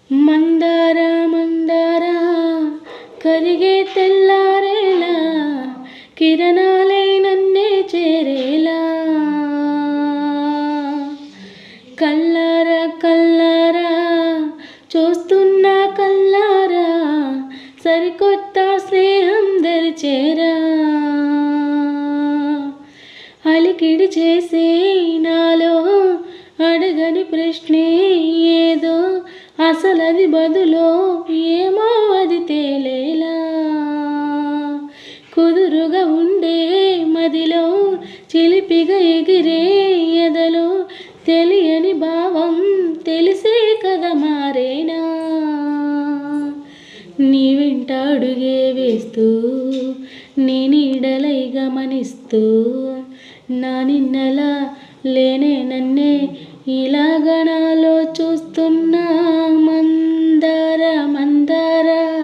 మందార మందార కరిగే తెల్లారేలా కిరణాలే నన్నే చేరేలా కల్లారా కల్లారా చూస్తున్నా కల్లారా సరికొత్త స్నేహం దరిచేరా అలికిడి చేసే నాలో అడగని ప్రశ్నే ఏదో అసలది బదులో ఏమో అది తేలేలా కుదురుగా ఉండే మదిలో చిలిపిగా ఎగిరే ఎదలో తెలియని భావం తెలిసే కదా మారేనా నీ వెంట అడుగే వేస్తూ నీ నీడలై గమనిస్తూ నా నిన్నలా లేనే నన్నే ఇలాగ నా